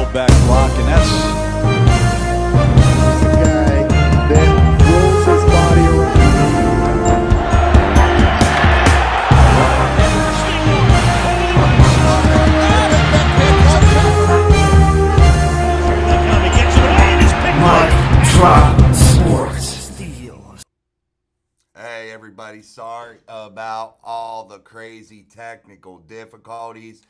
the back block, and that's the guy that rolls his body around. Hey everybody, sorry about all the crazy technical difficulties.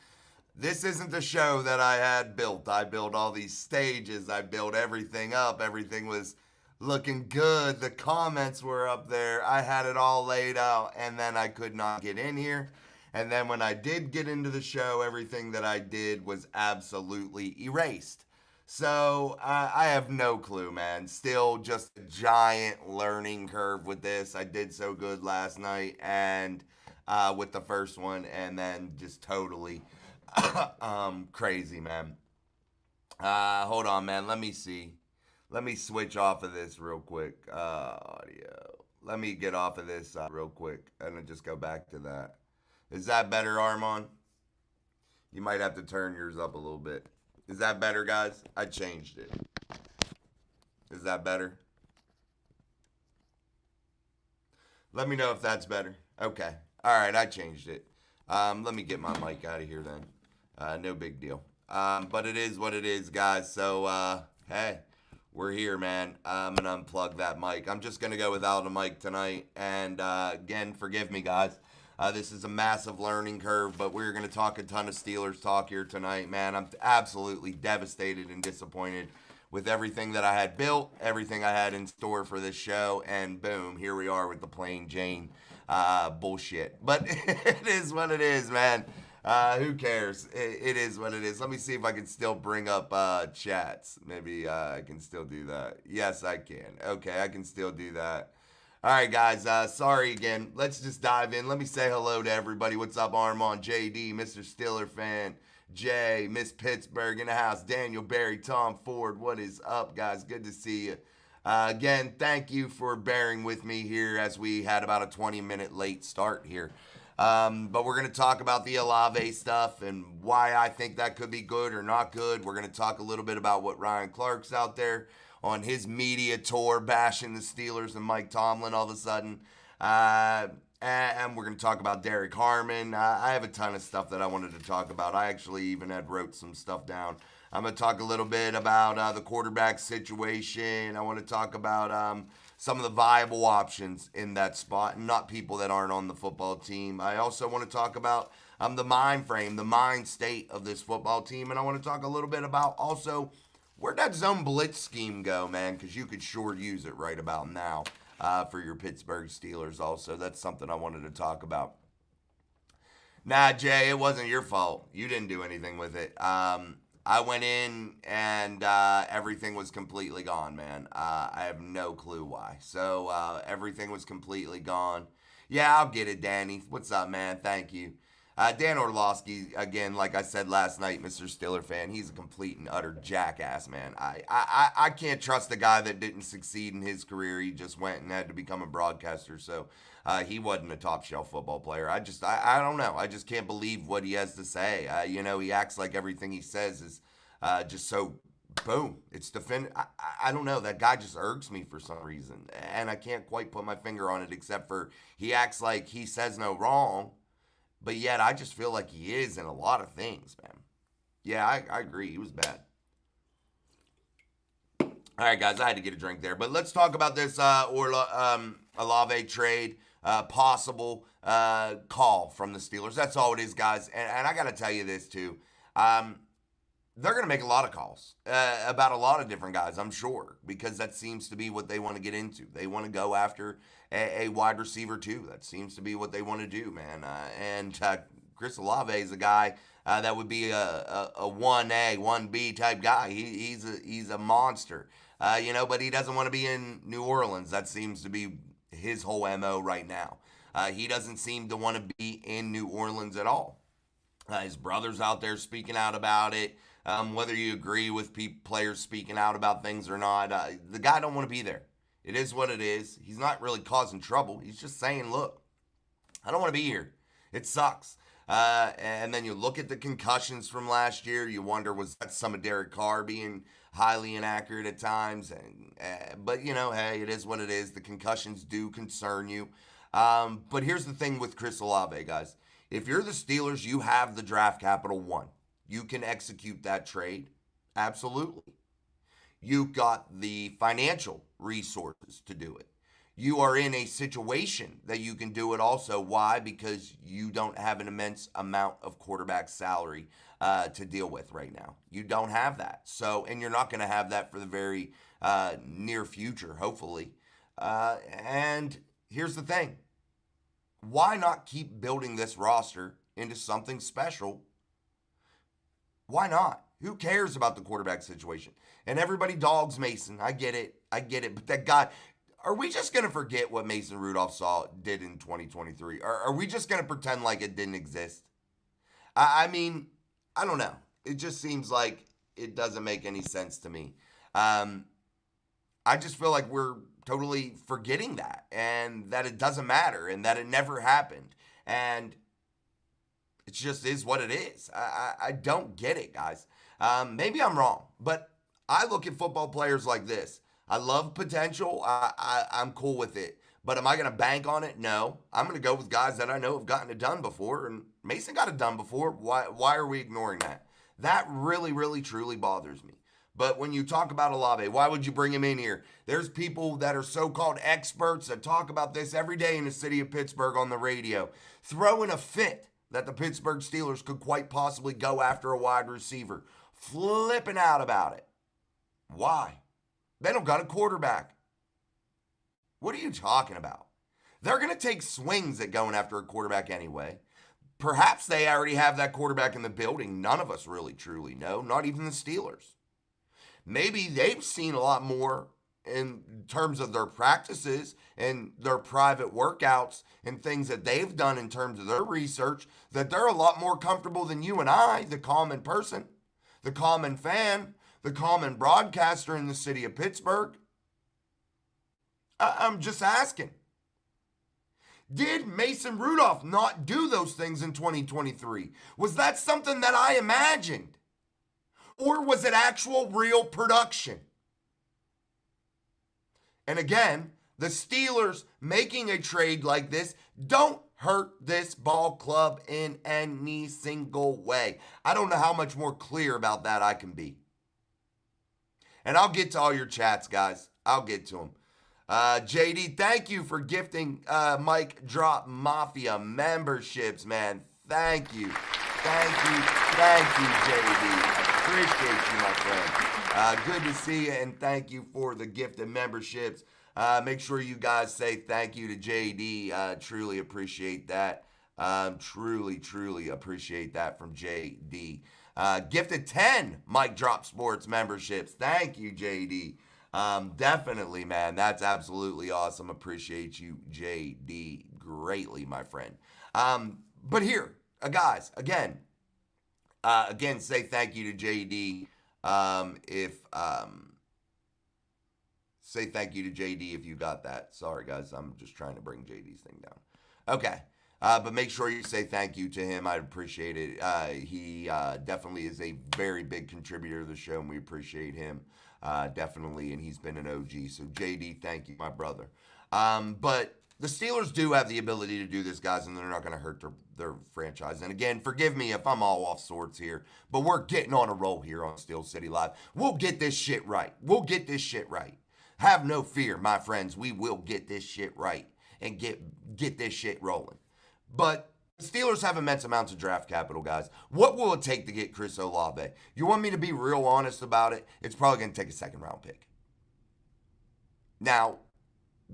This isn't the show that I had built. I built all these stages. I built everything up. Everything was looking good. The comments were up there. I had it all laid out, and then I could not get in here. And then when I did get into the show, everything that I did was absolutely erased. So I have no clue, man. Still just a giant learning curve with this. I did so good last night and with the first one, and then just totally crazy, man. Hold on, man. Let me see. Let me switch off of this real quick. Audio. Let me get off of this real quick and then just go back to that. Is that better, Armand? You might have to turn yours up a little bit. Is that better, guys? I changed it. Is that better? Let me know if that's better. Okay. All right, I changed it. Let me get my mic out of here then. No big deal. But it is what it is, guys. So, hey, we're here, man. I'm going to unplug that mic. I'm just going to go without a mic tonight. And, again, forgive me, guys. This is a massive learning curve, but we're going to talk a ton of Steelers talk here tonight, man. I'm absolutely devastated and disappointed with everything that I had built, everything I had in store for this show, and boom, here we are with the plain Jane bullshit. But it is what it is, man. Who cares? It is what it is. Let me see if I can still bring up chats. Maybe I can still do that. Yes, I can. Okay, I can still do that. All right, guys, sorry again. Let's just dive in. Let me say hello to everybody. What's up, Armand, JD, Mr. Steeler fan, Jay, Miss Pittsburgh in the house, Daniel, Barry, Tom, Ford. What is up, guys? Good to see you. Again, thank you for bearing with me here as we had about a 20-minute late start here. But we're going to talk about the Olave stuff and why I think that could be good or not good. We're going to talk a little bit about what Ryan Clark's out there on his media tour bashing the Steelers and Mike Tomlin all of a sudden. And we're going to talk about Derek Harmon. I have a ton of stuff that I wanted to talk about. I actually even had wrote some stuff down. I'm going to talk a little bit about the quarterback situation. I want to talk about some of the viable options in that spot and not people that aren't on the football team. I also want to talk about the mind frame, the mind state of this football team. And I want to talk a little bit about also where'd that zone blitz scheme go, man? Because you could sure use it right about now for your Pittsburgh Steelers also. That's something I wanted to talk about. Nah, Jay, it wasn't your fault. You didn't do anything with it. I went in and everything was completely gone, man. I have no clue why. So everything was completely gone. Yeah, I'll get it, Danny. What's up, man? Thank you. Dan Orlovsky, again, like I said last night, Mr. Steeler fan, he's a complete and utter jackass, man. I can't trust a guy that didn't succeed in his career. He just went and had to become a broadcaster, so he wasn't a top-shelf football player. I don't know. I just can't believe what he has to say. He acts like everything he says is just so, boom, it's defended. I don't know. That guy just irks me for some reason, and I can't quite put my finger on it except for he acts like he says no wrong. But yet, I just feel like he is in a lot of things, man. Yeah, I agree. He was bad. All right, guys, I had to get a drink there. But let's talk about this Olave trade, possible call from the Steelers. That's all it is, guys. And I got to tell you this, too. They're going to make a lot of calls about a lot of different guys, I'm sure, because that seems to be what they want to get into. They want to go after a wide receiver, too. That seems to be what they want to do, man. And Chris Olave is a guy that would be a 1A, 1B type guy. He's a monster, but he doesn't want to be in New Orleans. That seems to be his whole MO right now. He doesn't seem to want to be in New Orleans at all. His brother's out there speaking out about it. Whether you agree with players speaking out about things or not, the guy don't want to be there. It is what it is. He's not really causing trouble. He's just saying, look, I don't want to be here. It sucks. And then you look at the concussions from last year. You wonder, was that some of Derek Carr being highly inaccurate at times? But, hey, it is what it is. The concussions do concern you. But here's the thing with Chris Olave, guys. If you're the Steelers, you have the draft capital. One, you can execute that trade. Absolutely. You got the financial resources to do it. You are in a situation that you can do it also. Why? Because you don't have an immense amount of quarterback salary to deal with right now. You don't have that. So, and you're not going to have that for the very near future, hopefully. And here's the thing. Why not keep building this roster into something special? Why not? Who cares about the quarterback situation? And everybody dogs Mason. I get it. But that guy, are we just going to forget what Mason Rudolph did in 2023? Are we just going to pretend like it didn't exist? I mean, I don't know. It just seems like it doesn't make any sense to me. I just feel like we're totally forgetting that, and that it doesn't matter, and that it never happened. And it just is what it is. I don't get it, guys. Maybe I'm wrong, but I look at football players like this. I love potential. I'm cool with it. But am I going to bank on it? No. I'm going to go with guys that I know have gotten it done before. And Mason got it done before. Why are we ignoring that? That really, really, truly bothers me. But when you talk about Olave, why would you bring him in here? There's people that are so-called experts that talk about this every day in the city of Pittsburgh on the radio, throwing a fit that the Pittsburgh Steelers could quite possibly go after a wide receiver, flipping out about it. Why? They don't got a quarterback. What are you talking about? They're going to take swings at going after a quarterback anyway. Perhaps they already have that quarterback in the building. None of us really truly know, not even the Steelers. Maybe they've seen a lot more in terms of their practices and their private workouts and things that they've done in terms of their research, that they're a lot more comfortable than you and I, the common person, the common fan, the common broadcaster in the city of Pittsburgh. I'm just asking. Did Mason Rudolph not do those things in 2023? Was that something that I imagined? Or was it actual real production? And again, the Steelers making a trade like this don't hurt this ball club in any single way. I don't know how much more clear about that I can be. And I'll get to all your chats, guys. I'll get to them. JD, thank you for gifting Mike Drop Mafia memberships, man. Thank you. Thank you, JD. Appreciate you, my friend. Good to see you, and thank you for the gift of memberships. Make sure you guys say thank you to JD. Truly appreciate that. Truly appreciate that from JD. Gifted 10 Mike Drop Sports memberships. Thank you, JD. Definitely, man. That's absolutely awesome. Appreciate you, JD, greatly, my friend. But here, guys, again, say thank you to JD. Say thank you to JD if you got that. Sorry, guys. I'm just trying to bring JD's thing down. Okay. But make sure you say thank you to him. I'd appreciate it. He definitely is a very big contributor to the show, and we appreciate him. Definitely, and he's been an OG. So, JD, thank you, my brother. But the Steelers do have the ability to do this, guys, and they're not going to hurt their franchise. And again, forgive me if I'm all off sorts here, but we're getting on a roll here on Steel City Live. We'll get this shit right. Have no fear, my friends. We will get this shit right and get this shit rolling. But the Steelers have immense amounts of draft capital, guys. What will it take to get Chris Olave? You want me to be real honest about it? It's probably going to take a second-round pick. Now,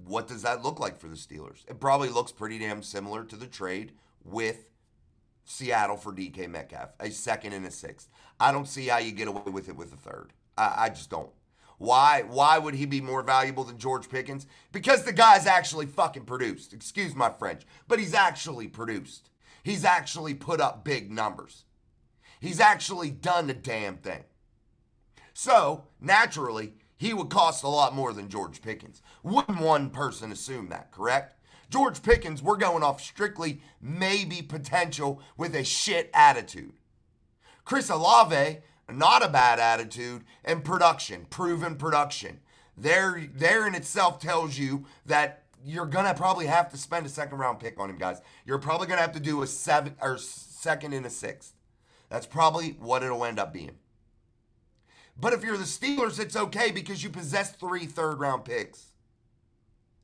what does that look like for the Steelers? It probably looks pretty damn similar to the trade with Seattle for DK Metcalf, a second and a sixth. I don't see how you get away with it with a third. I just don't. Why would he be more valuable than George Pickens? Because the guy's actually fucking produced. Excuse my French, but he's actually produced. He's actually put up big numbers. He's actually done the damn thing. So, naturally, he would cost a lot more than George Pickens. Wouldn't one person assume that, correct? George Pickens, we're going off strictly maybe potential with a shit attitude. Chris Olave, not a bad attitude, and production, proven production. There in itself tells you that you're going to probably have to spend a second round pick on him, guys. You're probably going to have to do a second and a sixth. That's probably what it'll end up being. But if you're the Steelers, it's okay because you possess 3 third-round picks.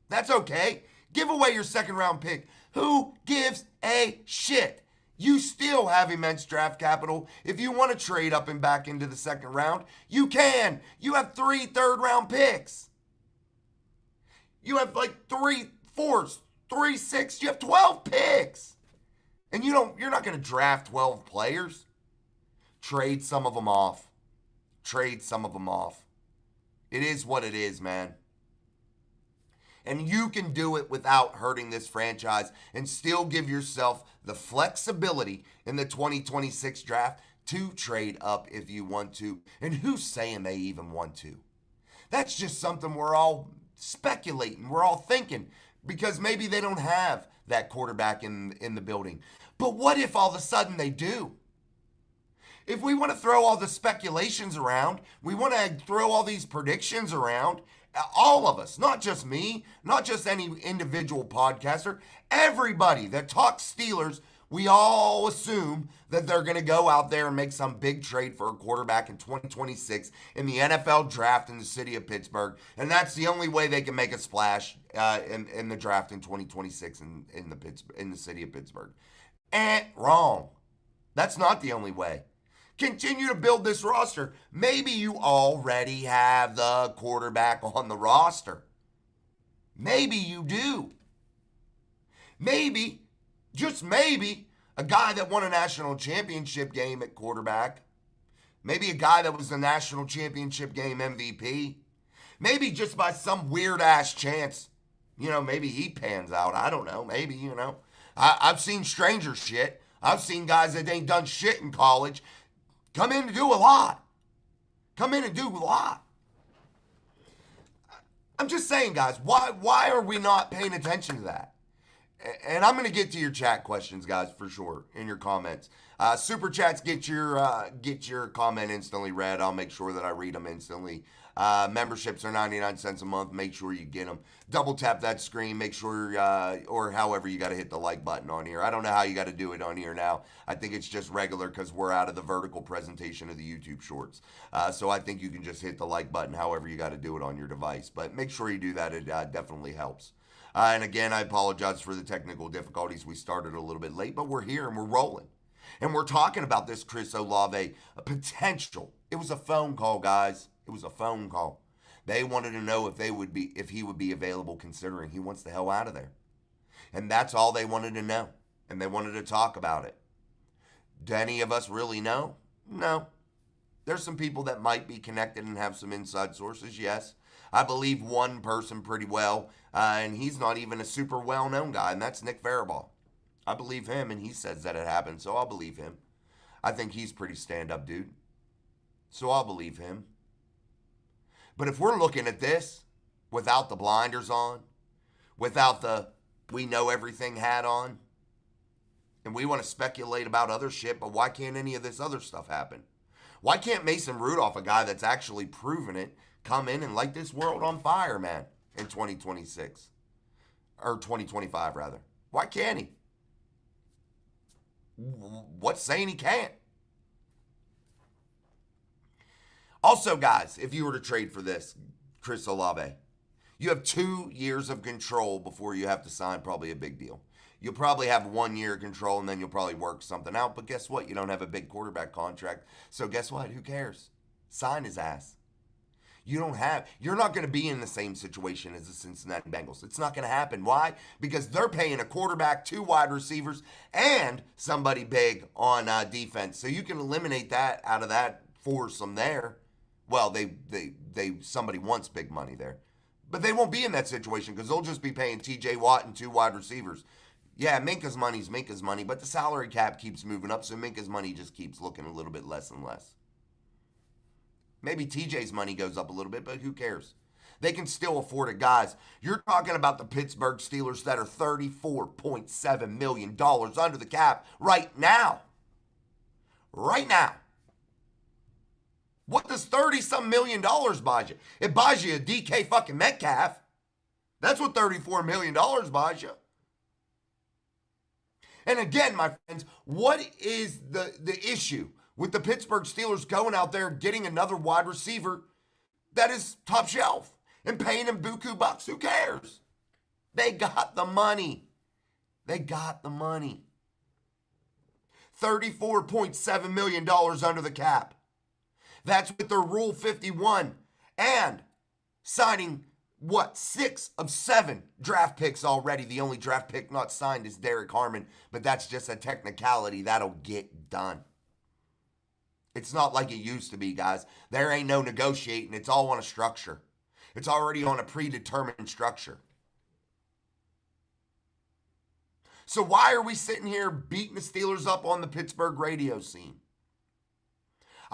That's okay. Give away your second-round pick. Who gives a shit? You still have immense draft capital. If you want to trade up and back into the second round, you can. You have 3 third-round picks. You have like 3 fourths, 3 sixths. You have 12 picks. And you're not going to draft 12 players. Trade some of them off. Trade some of them off. It is what it is, man. And you can do it without hurting this franchise and still give yourself the flexibility in the 2026 draft to trade up if you want to. And who's saying they even want to? That's just something we're all speculating. We're all thinking because maybe they don't have that quarterback in the building. But what if all of a sudden they do? If we want to throw all the speculations around, we want to throw all these predictions around, all of us, not just me, not just any individual podcaster, everybody that talks Steelers, we all assume that they're going to go out there and make some big trade for a quarterback in 2026 in the NFL draft in the city of Pittsburgh. And that's the only way they can make a splash in the draft in 2026 in the city of Pittsburgh. Wrong. That's not the only way. Continue to build this roster. Maybe you already have the quarterback on the roster. Maybe you do. Maybe, just maybe, a guy that won a national championship game at quarterback. Maybe a guy that was the national championship game MVP. Maybe just by some weird-ass chance, maybe he pans out. I don't know. Maybe, I've seen stranger shit. I've seen guys that ain't done shit in college come in to do a lot. I'm just saying, guys, why are we not paying attention to that? And I'm going to get to your chat questions, guys, for sure, in your comments. Super chats get your comment instantly read. I'll make sure that I read them instantly. Memberships are 99 cents a month. Make sure you get them. Double tap that screen. Make sure, or however you got to hit the like button on here. I don't know how you got to do it on here now. I think it's just regular because we're out of the vertical presentation of the YouTube shorts. So I think you can just hit the like button however you got to do it on your device. But make sure you do that. It definitely helps. And again, I apologize for the technical difficulties. We started a little bit late, but we're here and we're rolling. And we're talking about this Chris Olave, a potential. It was a phone call, guys. It was a phone call. They wanted to know if he would be available, considering he wants the hell out of there. And that's all they wanted to know. And they wanted to talk about it. Do any of us really know? No. There's some people that might be connected and have some inside sources, yes. I believe one person pretty well, and he's not even a super well-known guy, and that's Nick Farabaugh. I believe him, and he says that it happened, so I'll believe him. I think he's pretty stand-up, dude. So I'll believe him. But if we're looking at this without the blinders on, without the we know everything hat on, and we want to speculate about other shit, but why can't any of this other stuff happen? Why can't Mason Rudolph, a guy that's actually proven it, come in and light this world on fire, man, in 2026? Or 2025, rather. Why can't he? What's saying he can't? Also, guys, if you were to trade for this, Chris Olave, you have 2 years of control before you have to sign probably a big deal. You'll probably have 1 year control, and then you'll probably work something out. But guess what? You don't have a big quarterback contract. So guess what? Who cares? Sign his ass. You're not going to be in the same situation as the Cincinnati Bengals. It's not going to happen. Why? Because they're paying a quarterback, 2 wide receivers, and somebody big on defense. So you can eliminate that out of that foursome there. Well, somebody wants big money there. But they won't be in that situation because they'll just be paying TJ Watt and 2 wide receivers. Yeah, Minka's money's Minka's money, but the salary cap keeps moving up, so Minka's money just keeps looking a little bit less and less. Maybe TJ's money goes up a little bit, but who cares? They can still afford it, guys. You're talking about the Pittsburgh Steelers that are $34.7 million under the cap right now. Right now. What does 30-some million buy you? It buys you a DK fucking Metcalf. That's what $34 million buys you. And again, my friends, what is the issue with the Pittsburgh Steelers going out there and getting another wide receiver that is top shelf and paying him buku bucks? Who cares? They got the money. They got the money. $34.7 million under the cap. That's with their Rule 51 and signing, 6 of 7 draft picks already. The only draft pick not signed is Derek Harmon, but that's just a technicality. That'll get done. It's not like it used to be, guys. There ain't no negotiating. It's all on a structure. It's already on a predetermined structure. So why are we sitting here beating the Steelers up on the Pittsburgh radio scene?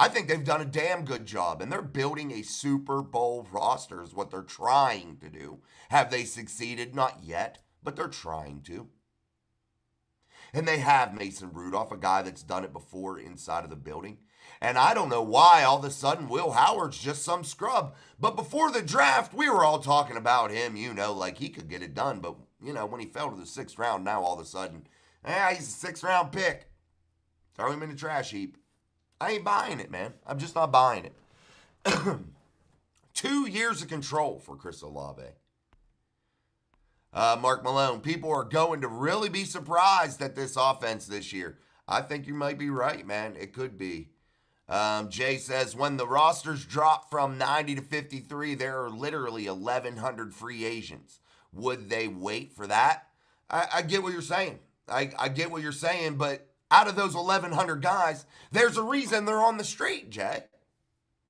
I think they've done a damn good job, and they're building a Super Bowl roster is what they're trying to do. Have they succeeded? Not yet, but they're trying to. And they have Mason Rudolph, a guy that's done it before inside of the building. And I don't know why all of a sudden Will Howard's just some scrub. But before the draft, we were all talking about him, like he could get it done. But, when he fell to the 6th round, now all of a sudden, he's a 6th round pick. Throw him in the trash heap. I ain't buying it, man. I'm just not buying it. 2 years of control for Chris Olave. Mark Malone, people are going to really be surprised at this offense this year. I think you might be right, man. It could be. Jay says, when the rosters drop from 90 to 53, there are literally 1,100 free agents. Would they wait for that? I get what you're saying. I get what you're saying, but out of those 1,100 guys, there's a reason they're on the street, Jay.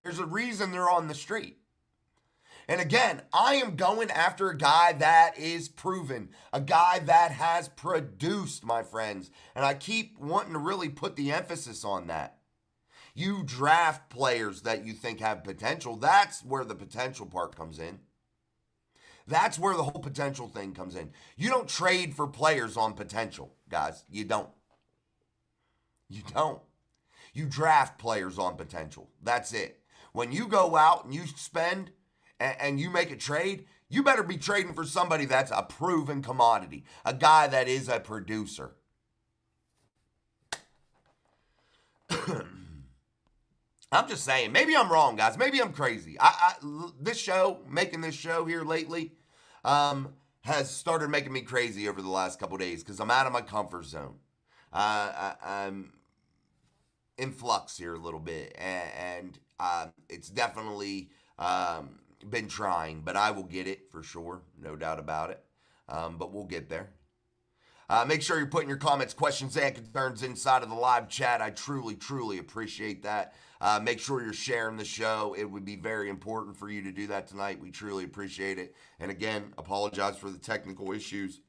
There's a reason they're on the street. And again, I am going after a guy that is proven, a guy that has produced, my friends. And I keep wanting to really put the emphasis on that. You draft players that you think have potential. That's where the potential part comes in. That's where the whole potential thing comes in. You don't trade for players on potential, guys. You don't. You don't. You draft players on potential. That's it. When you go out and you spend and you make a trade, you better be trading for somebody that's a proven commodity, a guy that is a producer. I'm just saying, maybe I'm wrong, guys. Maybe I'm crazy. Making this show here lately, has started making me crazy over the last couple days because I'm out of my comfort zone. I'm in flux here a little bit, and it's definitely been trying, but I will get it for sure, no doubt about it. But we'll get there. Make sure you're putting your comments, questions, and concerns inside of the live chat. I truly, truly appreciate that. Make sure you're sharing the show. It would be very important for you to do that tonight. We truly appreciate it. And again, apologize for the technical issues.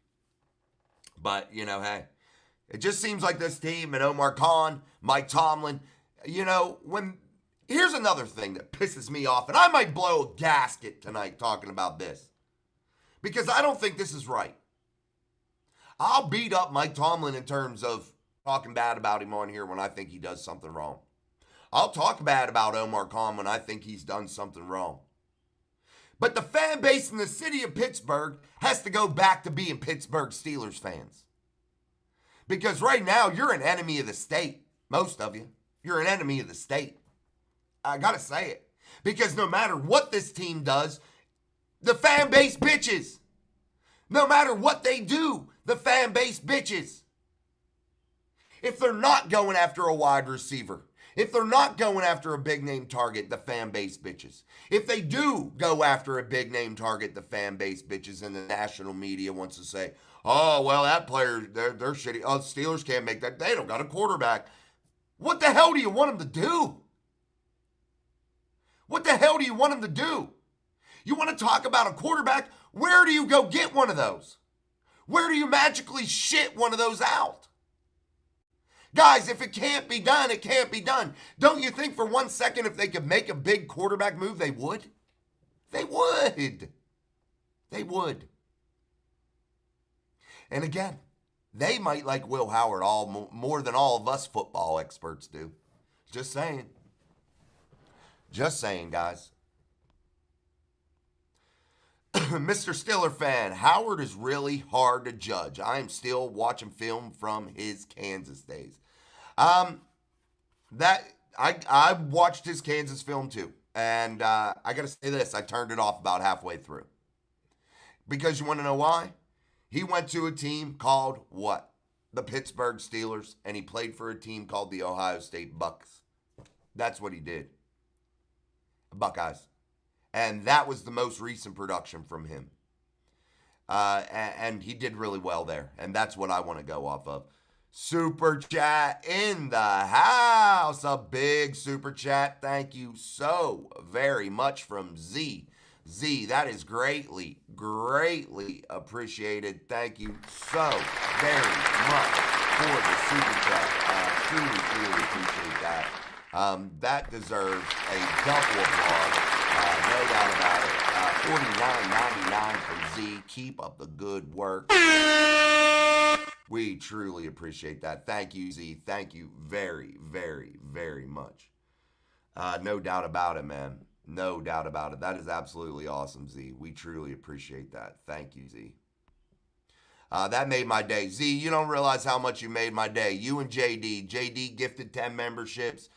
But, hey, it just seems like this team and Omar Khan, Mike Tomlin, here's another thing that pisses me off, and I might blow a gasket tonight talking about this because I don't think this is right. I'll beat up Mike Tomlin in terms of talking bad about him on here when I think he does something wrong. I'll talk bad about Omar Khan when I think he's done something wrong. But the fan base in the city of Pittsburgh has to go back to being Pittsburgh Steelers fans. Because right now, you're an enemy of the state. Most of you. You're an enemy of the state. I gotta say it. Because no matter what this team does, the fan base bitches. No matter what they do, the fan base bitches. If they're not going after a wide receiver, if they're not going after a big name target, the fan base bitches. If they do go after a big name target, the fan base bitches, and the national media wants to say, oh, well, that player, they're shitty. Oh, Steelers can't make that. They don't got a quarterback. What the hell do you want them to do? What the hell do you want them to do? You want to talk about a quarterback? Where do you go get one of those? Where do you magically shit one of those out? Guys, if it can't be done, it can't be done. Don't you think for 1 second if they could make a big quarterback move, they would? They would. They would. And again, they might like Will Howard more than all of us football experts do. Just saying. Just saying, guys. Mr. Steeler fan, Howard is really hard to judge. I am still watching film from his Kansas days. I watched his Kansas film too. And I got to say this, I turned it off about halfway through. Because you want to know why? He went to a team called what? The Pittsburgh Steelers, and he played for a team called the Ohio State Bucks. That's what he did. Buckeyes. And that was the most recent production from him. And he did really well there. And that's what I want to go off of. Super chat in the house. A big super chat. Thank you so very much from Z. Z, that is greatly, greatly appreciated. Thank you so very much for the super chat. Truly, truly appreciate that. That deserves a double applause. No doubt about it. $49.99 from Z. Keep up the good work. We truly appreciate that. Thank you, Z. Thank you very, very, very much. No doubt about it, man. No doubt about it. That is absolutely awesome, Z. We truly appreciate that. Thank you, Z. That made my day. Z, you don't realize how much you made my day. You and JD. JD gifted 10 memberships.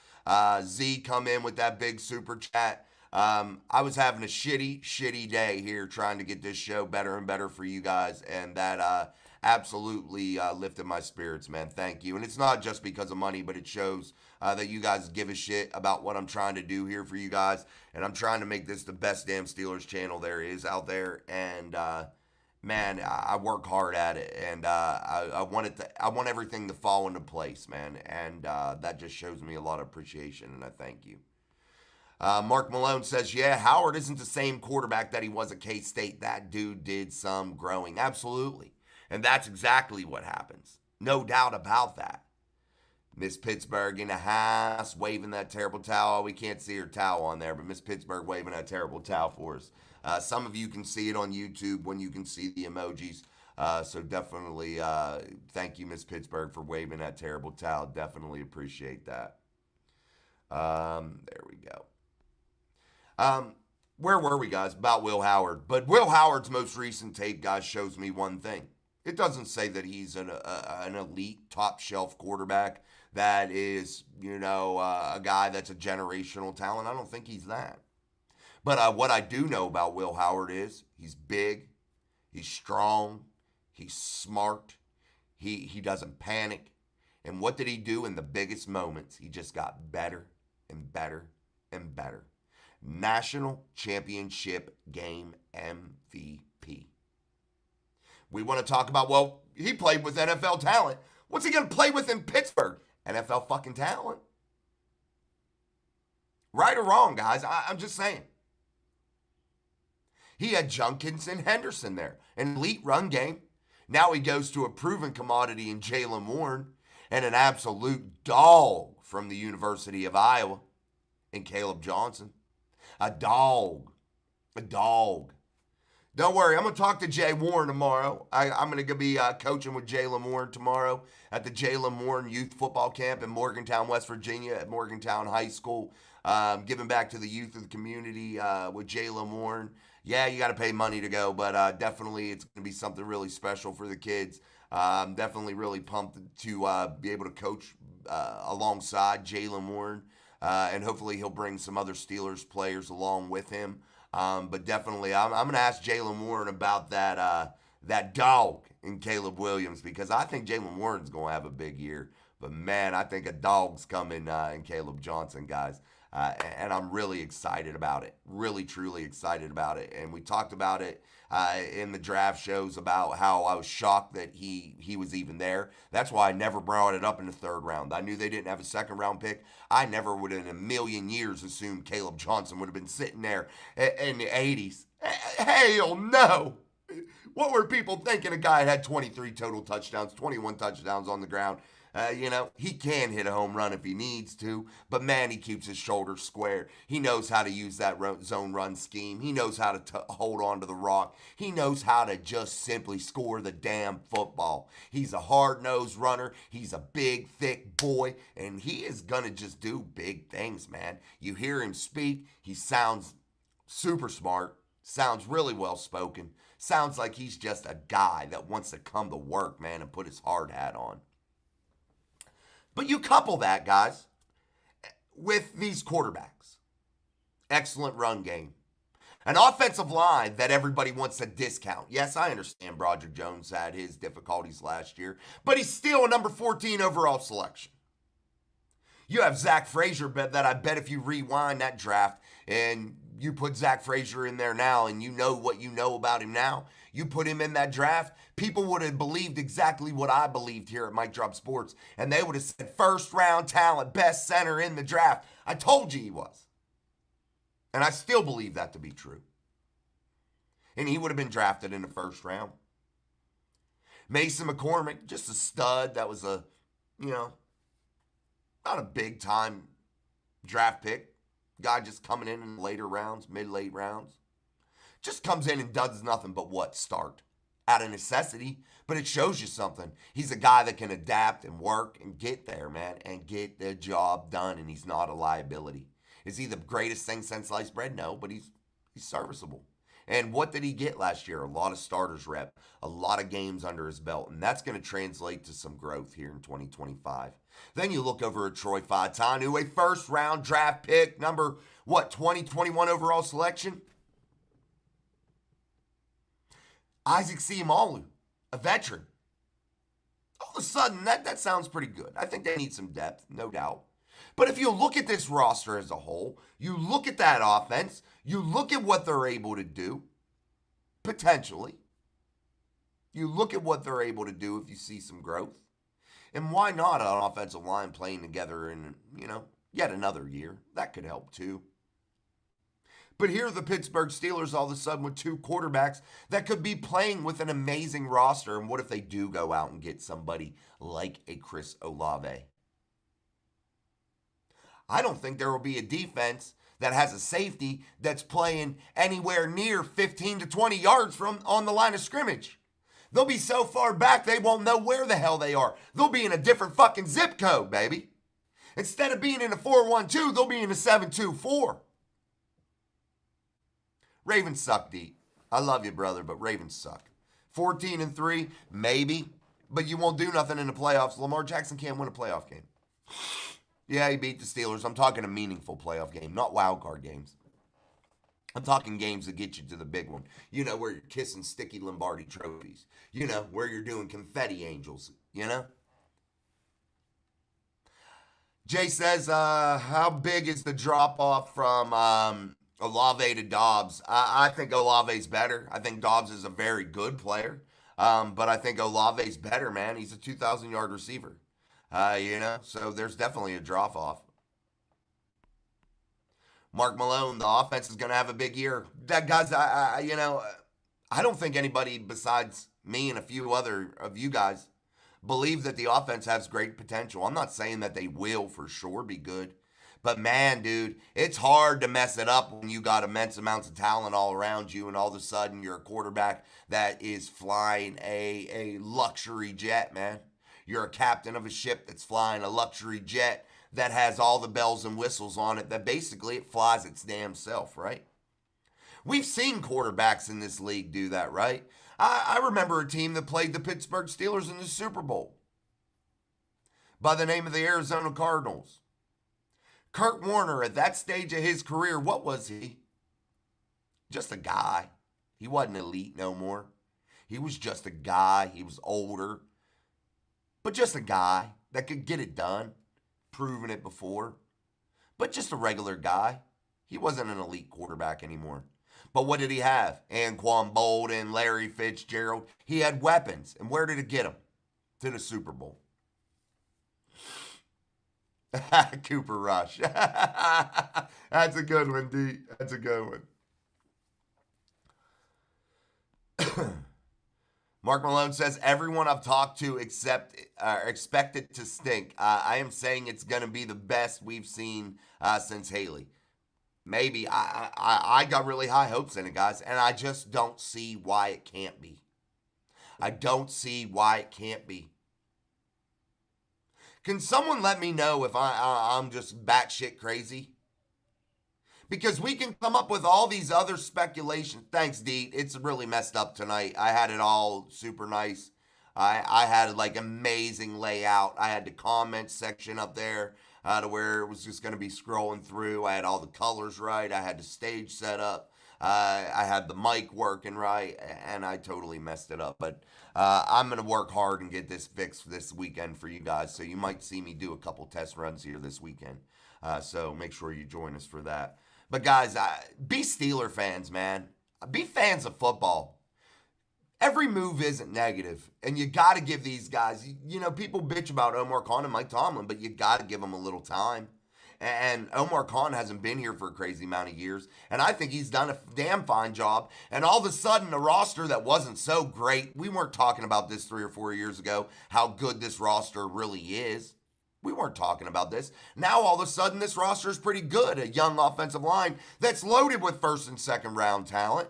Z come in with that big super chat. I was having a shitty day here trying to get this show better and better for you guys. And that absolutely lifted my spirits, man. Thank you. And it's not just because of money, but it shows that you guys give a shit about what I'm trying to do here for you guys. And I'm trying to make this the best damn Steelers channel there is out there. And man, I work hard at it. And I want everything to fall into place, man. And that just shows me a lot of appreciation. And I thank you. Mark Malone says, yeah, Howard isn't the same quarterback that he was at K-State. That dude did some growing. Absolutely. And that's exactly what happens. No doubt about that. Miss Pittsburgh in the house, waving that terrible towel. We can't see her towel on there, but Miss Pittsburgh waving that terrible towel for us. Some of you can see it on YouTube when you can see the emojis. So definitely thank you, Miss Pittsburgh, for waving that terrible towel. Definitely appreciate that. There we go. Where were we, guys? About Will Howard. But Will Howard's most recent tape, guys, shows me one thing. It doesn't say that he's an elite, top-shelf quarterback that is, a guy that's a generational talent. I don't think he's that. But what I do know about Will Howard is he's big, he's strong, he's smart, he doesn't panic. And what did he do in the biggest moments? He just got better and better and better. National Championship Game MVP. We want to talk about, well, he played with NFL talent. What's he going to play with in Pittsburgh? NFL fucking talent. Right or wrong, guys, I'm just saying. He had Junkins and Henderson there, an elite run game. Now he goes to a proven commodity in Jaylen Warren and an absolute dog from the University of Iowa in Caleb Johnson. A dog. A dog. Don't worry, I'm going to talk to Jay Warren tomorrow. I'm going to be coaching with Jaylen Warren tomorrow at the Jaylen Warren Youth Football Camp in Morgantown, West Virginia at Morgantown High School. Giving back to the youth of the community with Jaylen Warren. Yeah, you got to pay money to go, but definitely it's going to be something really special for the kids. I'm definitely really pumped to be able to coach alongside Jaylen Warren. And hopefully he'll bring some other Steelers players along with him. But definitely, I'm going to ask Jaylen Warren about that dog in Caleb Williams because I think Jaylen Warren's going to have a big year. But, man, I think a dog's coming in Caleb Johnson, guys. And I'm really excited about it. Really, truly excited about it. And we talked about it in the draft shows about how I was shocked that he was even there. That's why I never brought it up in the third round. I knew they didn't have a second round pick. I never would in a million years assumed Caleb Johnson would have been sitting there in the 80s. Hell no. What were people thinking? A guy had 23 total touchdowns, 21 touchdowns on the ground. He can hit a home run if he needs to, but man, he keeps his shoulders square. He knows how to use that zone run scheme. He knows how to hold on to the rock. He knows how to just simply score the damn football. He's a hard-nosed runner. He's a big, thick boy, and he is going to just do big things, man. You hear him speak. He sounds super smart, sounds really well-spoken, sounds like he's just a guy that wants to come to work, man, and put his hard hat on. But you couple that, guys, with these quarterbacks. Excellent run game. An offensive line that everybody wants to discount. Yes, I understand Broderick Jones had his difficulties last year, but he's still a number 14 overall selection. You have Zach Frazier, that I bet if you rewind that draft and you put Zach Frazier in there now and you know what you know about him now, you put him in that draft, people would have believed exactly what I believed here at Mike Drop Sports, and they would have said first round talent, best center in the draft. I told you he was. And I still believe that to be true. And he would have been drafted in the first round. Mason McCormick, just a stud. That was not a big time draft pick. Guy just coming in the later rounds, mid-late rounds. Just comes in and does nothing but what? Start. Out of necessity, but it shows you something. He's a guy that can adapt and work and get there, man, and get the job done, and he's not a liability. Is he the greatest thing since sliced bread? No, but he's serviceable. And what did he get last year? A lot of starters rep, a lot of games under his belt, and that's going to translate to some growth here in 2025. Then you look over at Troy Fautanu, a first-round draft pick, number, 2021 overall selection? Isaac Seumalo, a veteran. All of a sudden, that sounds pretty good. I think they need some depth, no doubt. But if you look at this roster as a whole, you look at that offense, you look at what they're able to do, potentially. You look at what they're able to do if you see some growth. And why not an offensive line playing together in, yet another year? That could help too. But here are the Pittsburgh Steelers all of a sudden with two quarterbacks that could be playing with an amazing roster. And what if they do go out and get somebody like a Chris Olave? I don't think there will be a defense that has a safety that's playing anywhere near 15 to 20 yards from on the line of scrimmage. They'll be so far back they won't know where the hell they are. They'll be in a different fucking zip code, baby. Instead of being in a 4-1-2, they'll be in a 7-2-4. Ravens suck deep. I love you, brother, but Ravens suck. 14-3, maybe, but you won't do nothing in the playoffs. Lamar Jackson can't win a playoff game. Yeah, he beat the Steelers. I'm talking a meaningful playoff game, not wild card games. I'm talking games that get you to the big one. Where you're kissing sticky Lombardi trophies. Where you're doing confetti angels. Jay says, how big is the drop-off from Olave to Dobbs? I think Olave's better. I think Dobbs is a very good player. But I think Olave's better, man. He's a 2,000-yard receiver. So there's definitely a drop-off. Mark Malone, the offense is going to have a big year. That guys, I don't think anybody besides me and a few other of you guys believe that the offense has great potential. I'm not saying that they will for sure be good. But man, dude, it's hard to mess it up when you got immense amounts of talent all around you and all of a sudden you're a quarterback that is flying a luxury jet, man. You're a captain of a ship that's flying a luxury jet that has all the bells and whistles on it, that basically it flies its damn self, right? We've seen quarterbacks in this league do that, right? I remember a team that played the Pittsburgh Steelers in the Super Bowl by the name of the Arizona Cardinals. Kurt Warner, at that stage of his career, what was he? Just a guy. He wasn't elite no more. He was just a guy. He was older. But just a guy that could get it done. Proven it before. But just a regular guy. He wasn't an elite quarterback anymore. But what did he have? Anquan Bolden, Larry Fitzgerald. He had weapons. And where did it get him? To the Super Bowl. Cooper Rush. That's a good one, D. That's a good one. Mark Malone says, everyone I've talked to expect it to stink. I am saying it's going to be the best we've seen since Haley. Maybe. I got really high hopes in it, guys, and I just don't see why it can't be. I don't see why it can't be. Can someone let me know if I'm just batshit crazy? Because we can come up with all these other speculations. Thanks, Deet. It's really messed up tonight. I had it all super nice. I had like amazing layout. I had the comment section up there to where it was just going to be scrolling through. I had all the colors right. I had the stage set up. I had the mic working right, and I totally messed it up. But I'm going to work hard and get this fixed this weekend for you guys. So you might see me do a couple test runs here this weekend. So make sure you join us for that. But guys, be Steeler fans, man. Be fans of football. Every move isn't negative, and you got to give these guys, you know, people bitch about Omar Khan and Mike Tomlin, but you got to give them a little time. And Omar Khan hasn't been here for a crazy amount of years, and I think he's done a damn fine job. And all of a sudden, a roster that wasn't so great, we weren't talking about this 3 or 4 years ago, how good this roster really is. We weren't talking about this. Now, all of a sudden, this roster is pretty good. A young offensive line that's loaded with first and second round talent.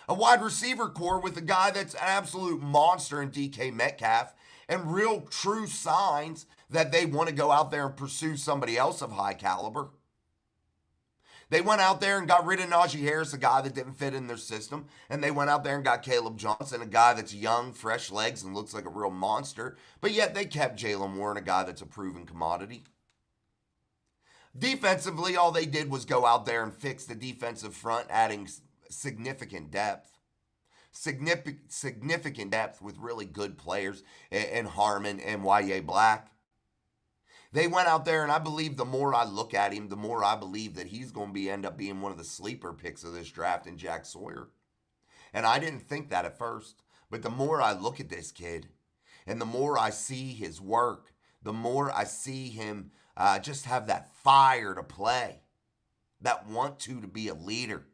A wide receiver core with a guy that's an absolute monster in DK Metcalf, and real true signs that they want to go out there and pursue somebody else of high caliber. They went out there and got rid of Najee Harris, a guy that didn't fit in their system. And they went out there and got Caleb Johnson, a guy that's young, fresh legs, and looks like a real monster. But yet they kept Jalen Warren, a guy that's a proven commodity. Defensively, all they did was go out there and fix the defensive front, adding significant depth. Significant depth with really good players in Harmon and Y.A. Black. They went out there, and I believe the more I look at him, the more I believe that he's going to end up being one of the sleeper picks of this draft in Jack Sawyer. And I didn't think that at first. But the more I look at this kid, and the more I see his work, the more I see him just have that fire to play, that want to be a leader.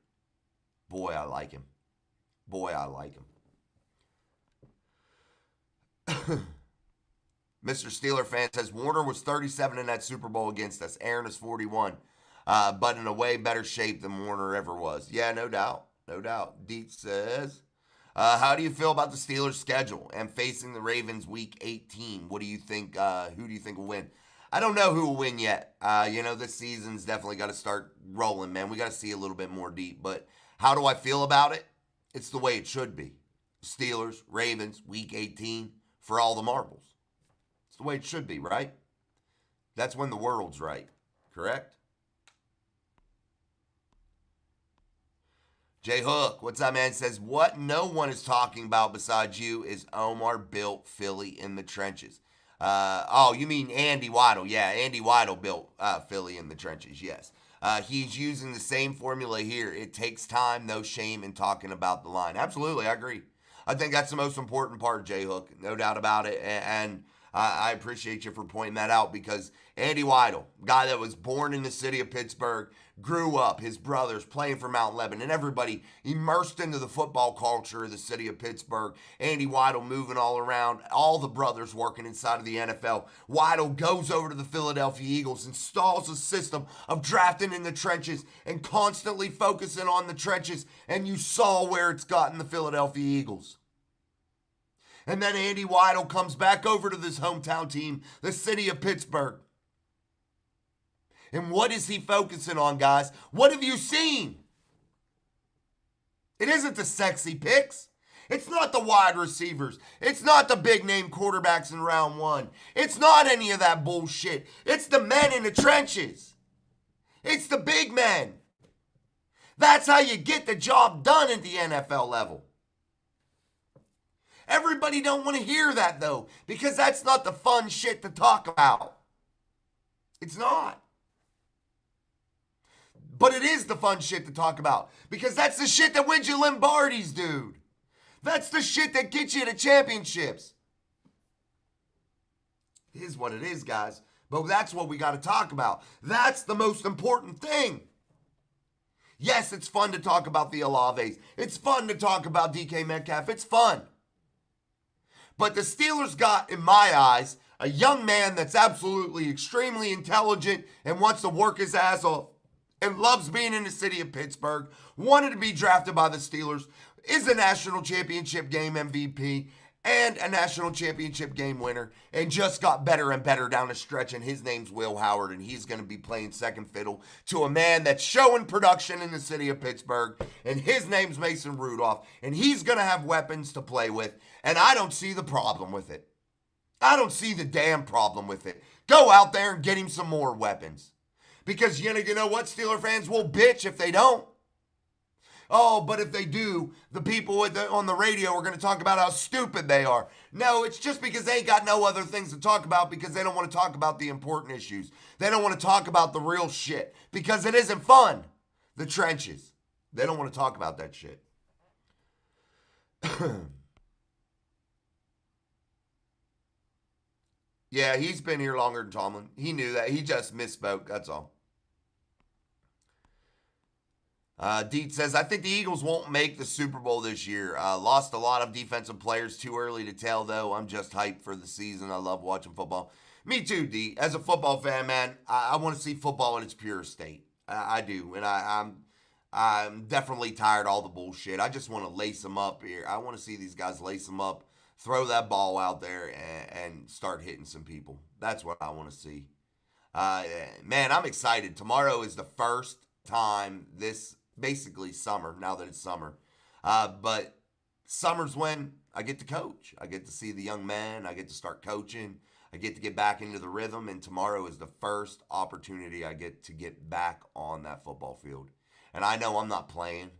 Boy, I like him. Boy, I like him. Mr. Steeler fan says, Warner was 37 in that Super Bowl against us. Aaron is 41, but in a way better shape than Warner ever was. Yeah, no doubt. No doubt. Deep says, how do you feel about the Steelers' schedule and facing the Ravens week 18? What do you think? Who do you think will win? I don't know who will win yet. This season's definitely got to start rolling, man. We got to see a little bit more deep. But how do I feel about it? It's the way it should be. Steelers, Ravens, week 18 for all the marbles. It's the way it should be, right? That's when the world's right, correct? Jay Hook, what's up, man? Says, what no one is talking about besides you is Omar built Philly in the trenches. You mean Andy Weidl. Yeah, Andy Weidl built Philly in the trenches, yes. He's using the same formula here. It takes time, no shame in talking about the line. Absolutely, I agree. I think that's the most important part, Jay Hook. No doubt about it. And I appreciate you for pointing that out, because Andy Weidl, guy that was born in the city of Pittsburgh, grew up, his brothers playing for Mount Lebanon, everybody immersed into the football culture of the city of Pittsburgh. Andy Weidl moving all around, all the brothers working inside of the NFL. Weidl goes over to the Philadelphia Eagles, installs a system of drafting in the trenches and constantly focusing on the trenches, and you saw where it's gotten the Philadelphia Eagles. And then Andy Weidl comes back over to this hometown team, the city of Pittsburgh. And what is he focusing on, guys? What have you seen? It isn't the sexy picks. It's not the wide receivers. It's not the big name quarterbacks in round one. It's not any of that bullshit. It's the men in the trenches. It's the big men. That's how you get the job done at the NFL level. Everybody don't want to hear that, though, because that's not the fun shit to talk about. It's not. But it is the fun shit to talk about, because that's the shit that wins you Lombardis, dude. That's the shit that gets you to championships. It is what it is, guys. But that's what we got to talk about. That's the most important thing. Yes, it's fun to talk about the Olaves. It's fun to talk about DK Metcalf. It's fun. But the Steelers got, in my eyes, a young man that's absolutely extremely intelligent and wants to work his ass off and loves being in the city of Pittsburgh, wanted to be drafted by the Steelers, is a national championship game MVP and a national championship game winner, and just got better and better down the stretch, and his name's Will Howard, and he's going to be playing second fiddle to a man that's showing production in the city of Pittsburgh, and his name's Mason Rudolph, and he's going to have weapons to play with, and I don't see the problem with it. I don't see the damn problem with it. Go out there and get him some more weapons. Because you know what? Steeler fans will bitch if they don't. Oh, but if they do, the people on the radio are going to talk about how stupid they are. No, it's just because they ain't got no other things to talk about because they don't want to talk about the important issues. They don't want to talk about the real shit because it isn't fun. The trenches. They don't want to talk about that shit. Yeah, he's been here longer than Tomlin. He knew that. He just misspoke. That's all. Deet says, I think the Eagles won't make the Super Bowl this year. Lost a lot of defensive players. Too early to tell, though. I'm just hyped for the season. I love watching football. Me too, Deet. As a football fan, man, I want to see football in its pure state. I do. And I'm definitely tired of all the bullshit. I just want to lace them up here. I want to see these guys lace them up, throw that ball out there, and start hitting some people. That's what I want to see. Man, I'm excited. Tomorrow is the first time this basically summer, now that it's summer. But summer's when I get to coach. I get to see the young man. I get to start coaching. I get to get back into the rhythm. And tomorrow is the first opportunity I get to get back on that football field. And I know I'm not playing.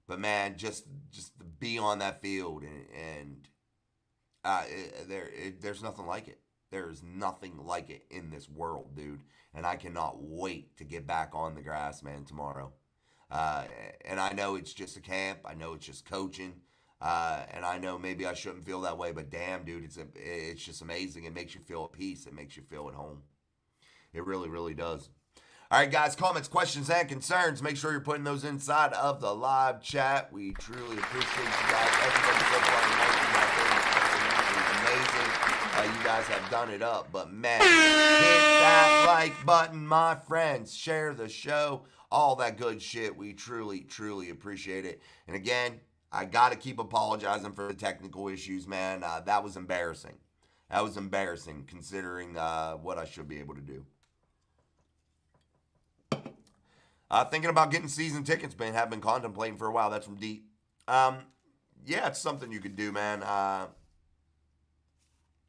But, man, just to be on that field and there's nothing like it. There is nothing like it in this world, dude. And I cannot wait to get back on the grass, man, tomorrow. And I know it's just a camp. I know it's just coaching. And I know maybe I shouldn't feel that way, but damn, dude, it's just amazing. It makes you feel at peace. It makes you feel at home. It really, really does. All right, guys, comments, questions, and concerns. Make sure you're putting those inside of the live chat. We truly appreciate you guys. Everybody so far tonight, amazing. You guys have done it up. But, man, hit that like button, my friends. Share the show. All that good shit. We truly, truly appreciate it. And, again, I got to keep apologizing for the technical issues, man. That was embarrassing. That was embarrassing considering what I should be able to do. Thinking about getting season tickets, man. Have been contemplating for a while. That's from Deep. Yeah, it's something you could do, man.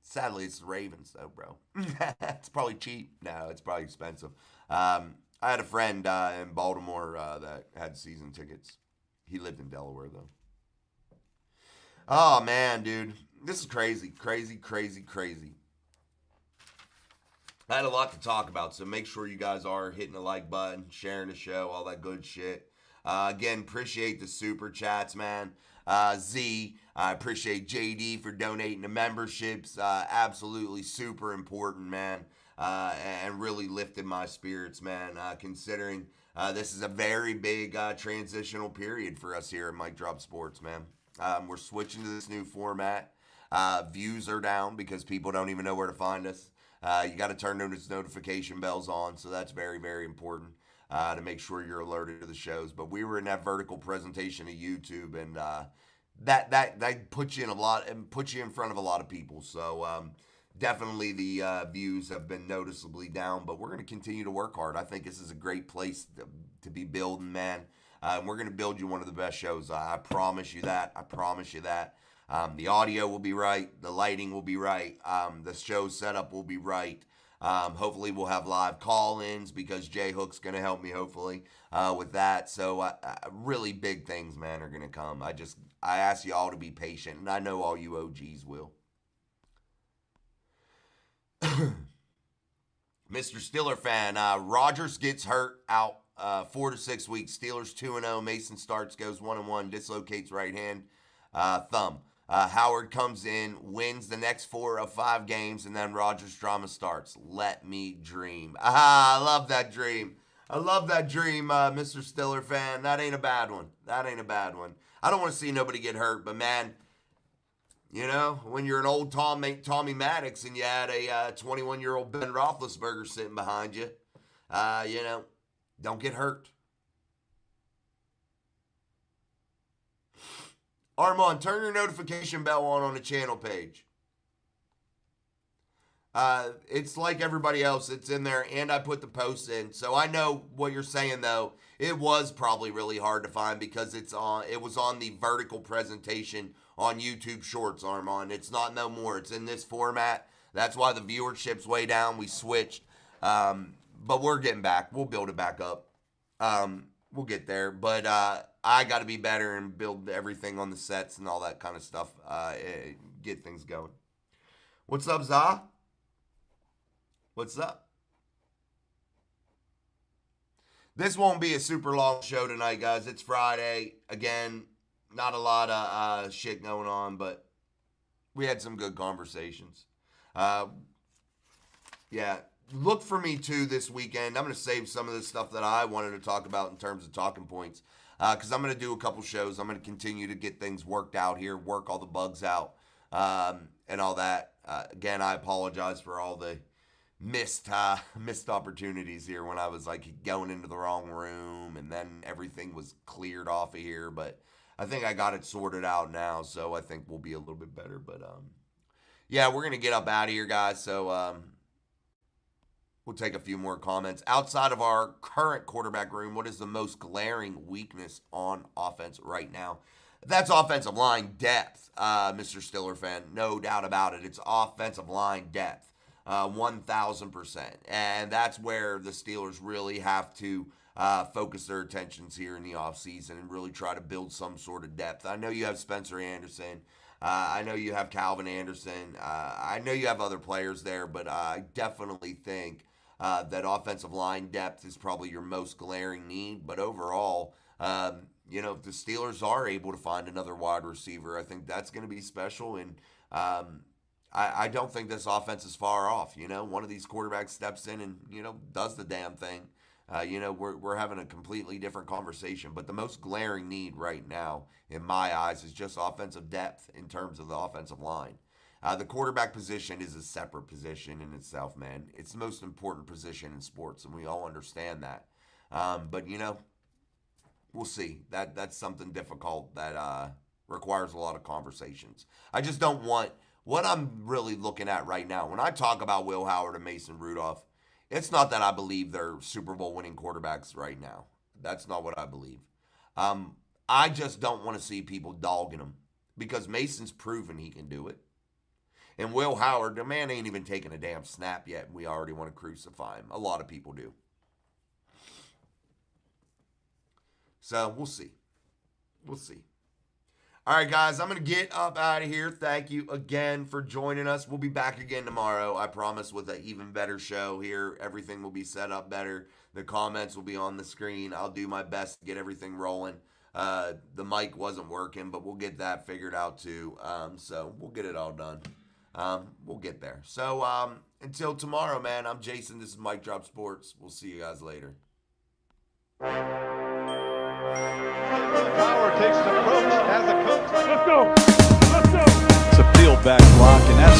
Sadly, it's the Ravens, though, bro. It's probably cheap. No, it's probably expensive. I had a friend in Baltimore that had season tickets. He lived in Delaware, though. Oh, man, dude. This is crazy, crazy, crazy, crazy. I had a lot to talk about, so make sure you guys are hitting the like button, sharing the show, all that good shit. Again, appreciate the super chats, man. Z, I appreciate JD for donating to memberships. Absolutely super important, man. And really lifted my spirits, man, considering this is a very big transitional period for us here at Mic Drop Sports, man. We're switching to this new format. Views are down because people don't even know where to find us. You got to turn those notification bells on, so that's very, very important to make sure you're alerted to the shows. But we were in that vertical presentation of YouTube, and that puts you in a lot and puts you in front of a lot of people. So definitely the views have been noticeably down, but we're going to continue to work hard. I think this is a great place to be building, man. We're going to build you one of the best shows. I promise you that. I promise you that. The audio will be right. The lighting will be right. The show setup will be right. Hopefully we'll have live call-ins because Jay Hook's going to help me, hopefully, with that. So really big things, man, are going to come. I ask you all to be patient, and I know all you OGs will. Mr. Steeler fan, Rodgers gets hurt out 4 to 6 weeks. Steelers 2-0. Mason starts, goes 1-1, dislocates right hand, thumb. Howard comes in, wins the next 4 of 5 games, and then Rodgers' drama starts. Let me dream. I love that dream. I love that dream, Mr. Stiller fan. That ain't a bad one. That ain't a bad one. I don't want to see nobody get hurt, but man, you know, when you're an old Tommy Maddox and you had a 21-year-old Ben Roethlisberger sitting behind you, you know, don't get hurt. Armand, turn your notification bell on the channel page. It's like everybody else. It's in there, and I put the post in. So I know what you're saying, though. It was probably really hard to find because it was on the vertical presentation on YouTube Shorts, Armand. It's not no more. It's in this format. That's why the viewership's way down. We switched. But we're getting back. We'll build it back up. We'll get there. But I got to be better and build everything on the sets and all that kind of stuff. Get things going. What's up, Zah? What's up? This won't be a super long show tonight, guys. It's Friday. Again, not a lot of shit going on, but we had some good conversations. Yeah, look for me, too, this weekend. I'm going to save some of the stuff that I wanted to talk about in terms of talking points because I'm going to do a couple shows. I'm going to continue to get things worked out here, work all the bugs out, and all that. Again, I apologize for all the missed opportunities here when I was like going into the wrong room and then everything was cleared off of here, but I think I got it sorted out now, so I think we'll be a little bit better. But yeah, we're gonna get up out of here, guys, so we'll take a few more comments. Outside of our current quarterback room, what is the most glaring weakness on offense right now? That's offensive line depth, Mr. Stiller fan, no doubt about it. It's offensive line depth. 1,000%. And that's where the Steelers really have to focus their attentions here in the offseason and really try to build some sort of depth. I know you have Spencer Anderson. I know you have Calvin Anderson. I know you have other players there, but I definitely think that offensive line depth is probably your most glaring need. But overall, you know, if the Steelers are able to find another wide receiver, I think that's going to be special. And I don't think this offense is far off. You know, one of these quarterbacks steps in and, you know, does the damn thing. You know, we're having a completely different conversation. But the most glaring need right now, in my eyes, is just offensive depth in terms of the offensive line. The quarterback position is a separate position in itself, man. It's the most important position in sports, and we all understand that. But, you know, we'll see. That's something difficult that requires a lot of conversations. I just don't want... What I'm really looking at right now, when I talk about Will Howard and Mason Rudolph, it's not that I believe they're Super Bowl winning quarterbacks right now. That's not what I believe. I just don't want to see people dogging them because Mason's proven he can do it. And Will Howard, the man ain't even taken a damn snap yet, and we already want to crucify him. A lot of people do. So we'll see. We'll see. All right, guys, I'm going to get up out of here. Thank you again for joining us. We'll be back again tomorrow, I promise, with an even better show here. Everything will be set up better. The comments will be on the screen. I'll do my best to get everything rolling. The mic wasn't working, but we'll get that figured out too. So we'll get it all done. We'll get there. So until tomorrow, man, I'm Jason. This is Mic Drop Sports. We'll see you guys later. Power takes an approach as a coach. Let's go. Let's go. It's a field back block, and that's